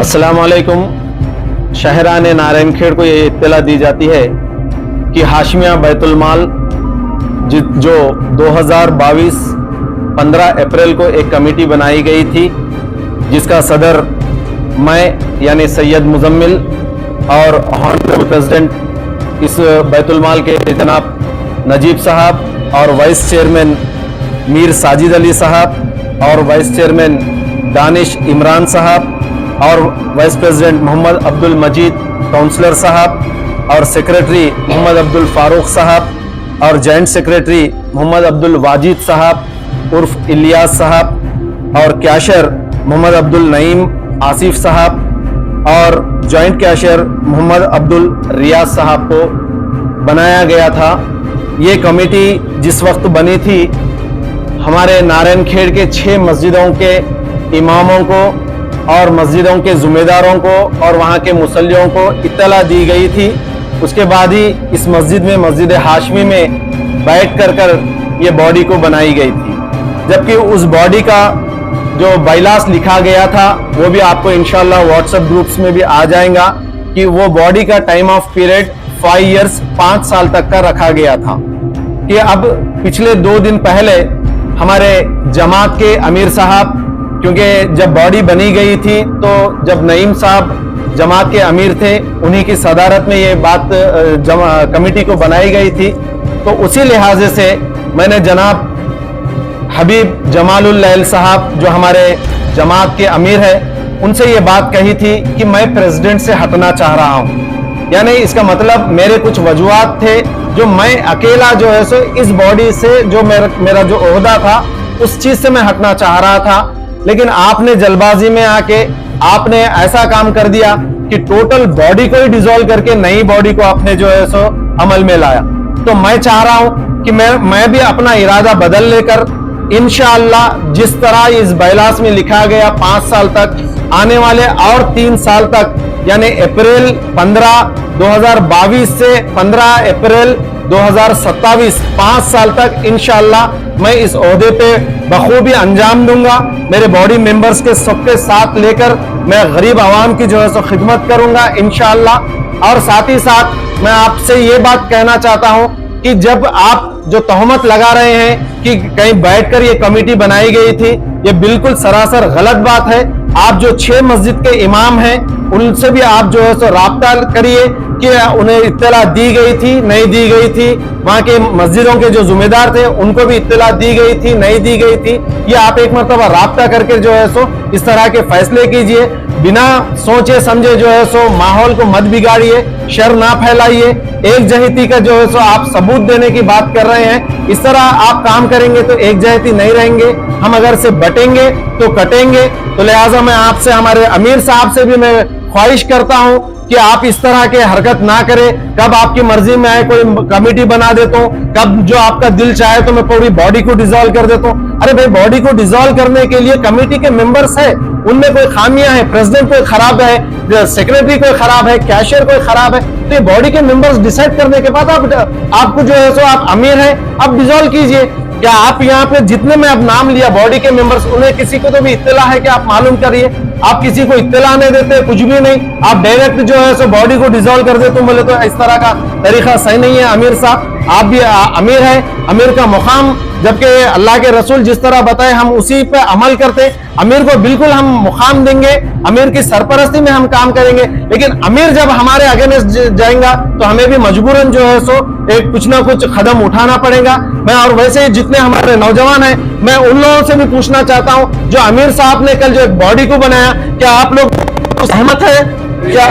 अस्सलामुअलैकुम। शहरान नारायणखेड़ को ये इत्तला दी जाती है कि हाशमिया बैतुल माल जो 2022 15 अप्रैल को एक कमेटी बनाई गई थी, जिसका सदर मैं यानी सैयद मुजम्मिल और ऑनरेबल प्रेसिडेंट इस बैतुल माल के जनाब नजीब साहब और वाइस चेयरमैन मीर साजिद अली साहब और वाइस चेयरमैन दानिश इमरान साहब और वाइस प्रेसिडेंट मोहम्मद अब्दुल मजीद काउंसलर साहब और सेक्रेटरी मोहम्मद अब्दुल फारूक साहब और जॉइंट सेक्रेटरी मोहम्मद अब्दुल वाजिद साहब उर्फ इलियास साहब और कैशियर मोहम्मद अब्दुल नईम आसिफ साहब और जॉइंट कैशियर मोहम्मद अब्दुल रियाज साहब को बनाया गया था। ये कमेटी जिस वक्त बनी थी, हमारे नारायणखेड़ के 6 मस्जिदों के इमामों को और मस्जिदों के जुम्मेदारों को और वहाँ के मुसल्लियों को इत्तला दी गई थी। उसके बाद ही इस मस्जिद में, मस्जिद हाशमी में बैठ कर ये बॉडी को बनाई गई थी। जबकि उस बॉडी का जो बाइलास लिखा गया था वो भी आपको इंशाल्लाह व्हाट्सएप ग्रुप्स में भी आ जाएगा कि वो बॉडी का टाइम ऑफ पीरियड 5 इयर्स 5 साल तक का रखा गया था। कि अब पिछले 2 दिन पहले हमारे जमात के अमीर साहब, क्योंकि जब बॉडी बनी गई थी तो जब नईम साहब जमात के अमीर थे, उन्हीं की सदारत में ये बात कमेटी को बनाई गई थी, तो उसी लिहाजे से मैंने जनाब हबीब जमालुल लैल साहब जो हमारे जमात के अमीर है, उनसे ये बात कही थी कि मैं प्रेसिडेंट से हटना चाह रहा हूँ। यानी इसका मतलब मेरे कुछ वजूहात थे जो मैं अकेला जो है सो इस बॉडी से जो मेरा जो ओहदा था उस चीज से मैं हटना चाह रहा था। लेकिन आपने जल्दबाजी में आके आपने ऐसा काम कर दिया कि टोटल बॉडी को ही डिसॉल्व करके नई बॉडी को आपने जो है सो अमल में लाया। तो मैं चाह रहा हूं कि मैं भी अपना इरादा बदल लेकर इंशाअल्लाह जिस तरह इस बाइलास में लिखा गया 5 साल तक, आने वाले और 3 साल तक यानी अप्रैल 15 2022 से 15 अप्रैल 2027 5 साल तक इंशाअल्लाह मैं इस ओहदे पे बखूबी अंजाम दूंगा। मेरे बॉडी मेंबर्स के सबके साथ लेकर मैं गरीब आवाम की जो है सो खिदमत करूंगा इंशाअल्लाह। और साथ ही साथ मैं आपसे ये बात कहना चाहता हूं कि जब आप जो तहमत लगा रहे हैं कि कहीं बैठकर ये कमेटी बनाई गई थी, ये बिल्कुल सरासर गलत बात है। आप जो 6 मस्जिद के इमाम हैं उनसे भी आप जो है सो राब्ता करिए कि उन्हें इत्तला दी गई थी, नहीं दी गई थी। वहां के मस्जिदों के जो जिम्मेदार थे उनको भी इत्तला दी गई थी, नहीं दी गई थी। ये आप एक मरतबा राब्ता करके जो है सो इस तरह के फैसले कीजिए। बिना सोचे समझे जो है सो माहौल को मत बिगाड़िए, शर ना फैलाइए। एकजहती का जो है सो आप सबूत देने की बात कर रहे हैं, इस तरह आप काम करेंगे तो एकजहती नहीं रहेंगे। हम अगर से बटेंगे तो कटेंगे। तो लिहाजा मैं आपसे, हमारे अमीर साहब से भी मैं ख्वाहिश करता हूं कि आप इस तरह के हरकत ना करें। कब आपकी मर्जी में आए कोई कमेटी बना देता हूं, कब जो आपका दिल चाहे तो मैं पूरी बॉडी को डिसॉल्व कर देता हूं। अरे भाई, बॉडी को डिसॉल्व करने के लिए कमेटी के मेंबर्स है, उनमें कोई खामियां है, प्रेसिडेंट कोई खराब है, सेक्रेटरी कोई खराब है, कैशियर कोई खराब है, तो ये बॉडी के मेंबर्स डिसाइड करने के बाद आपको जो है सो आप अमीर है, आप डिसॉल्व कीजिए। क्या आप यहाँ पे जितने में अब नाम लिया बॉडी के मेंबर्स, उन्हें किसी को तो भी इत्तला है कि आप मालूम करिए। आप किसी को इत्तला नहीं देते, कुछ भी नहीं, आप डायरेक्ट जो है सो बॉडी को डिसॉल्व कर देते, बोले तो इस तरह का तरीका सही नहीं है। अमीर साहब, आप भी अमीर है, अमीर का मुकाम, जबकि अल्लाह के रसूल जिस तरह बताए हम उसी पे अमल करते। अमीर को बिल्कुल हम मुकाम देंगे, अमीर की सरपरस्ती में हम काम करेंगे। लेकिन अमीर जब हमारे अगेंस्ट जाएगा तो हमें भी मजबूरन जो है सो एक कुछ ना कुछ कदम उठाना पड़ेगा। मैं और वैसे ही जितने हमारे नौजवान हैं, मैं उन लोगों से भी पूछना चाहता हूं जो अमीर साहब ने कल जो एक बॉडी को बनाया, क्या आप लोग सहमत है? क्या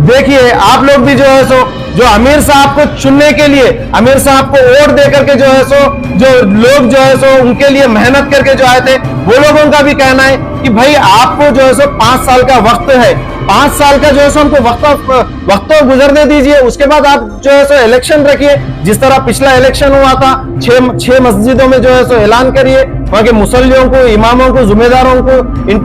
देखिए, आप लोग भी जो है सो जो अमीर साहब को चुनने के लिए, अमीर साहब को वोट दे करके जो है सो जो लोग जो है सो उनके लिए मेहनत करके जो आए थे, वो लोगों का भी कहना है कि भाई आपको जो है सो 5 साल का वक्त है, 5 साल का जो है सो हमको वक्त तो गुजरने दीजिए। उसके बाद आप जो है सो इलेक्शन रखिए, जिस तरह पिछला इलेक्शन हुआ था 6 मस्जिदों में जो है सो ऐलान करिए, वहां के मुसल्लियों को, इमामों को, जुम्मेदारों को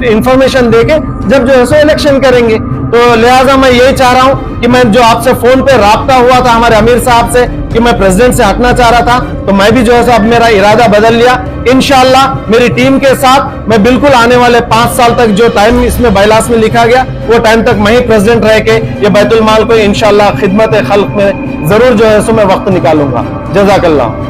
इंफॉर्मेशन देके जब जो है सो इलेक्शन करेंगे। तो लिहाजा मैं यही चाह रहा हूं कि मैं जो आपसे फोन पे राब्ता हुआ था हमारे अमीर साहब से कि मैं प्रेसिडेंट से हटना चाह रहा था, तो मैं भी जो है सो अब मेरा इरादा बदल लिया। इंशाल्लाह मेरी टीम के साथ मैं बिल्कुल आने वाले 5 साल तक जो टाइम इसमें बायलास में लिखा गया वो टाइम तक मैं ही प्रेसिडेंट रह के ये बैतुल माल को इंशाल्लाह खिदमत खल्क में जरूर जो है सो मैं वक्त निकालूंगा। जज़ाकल्लाह।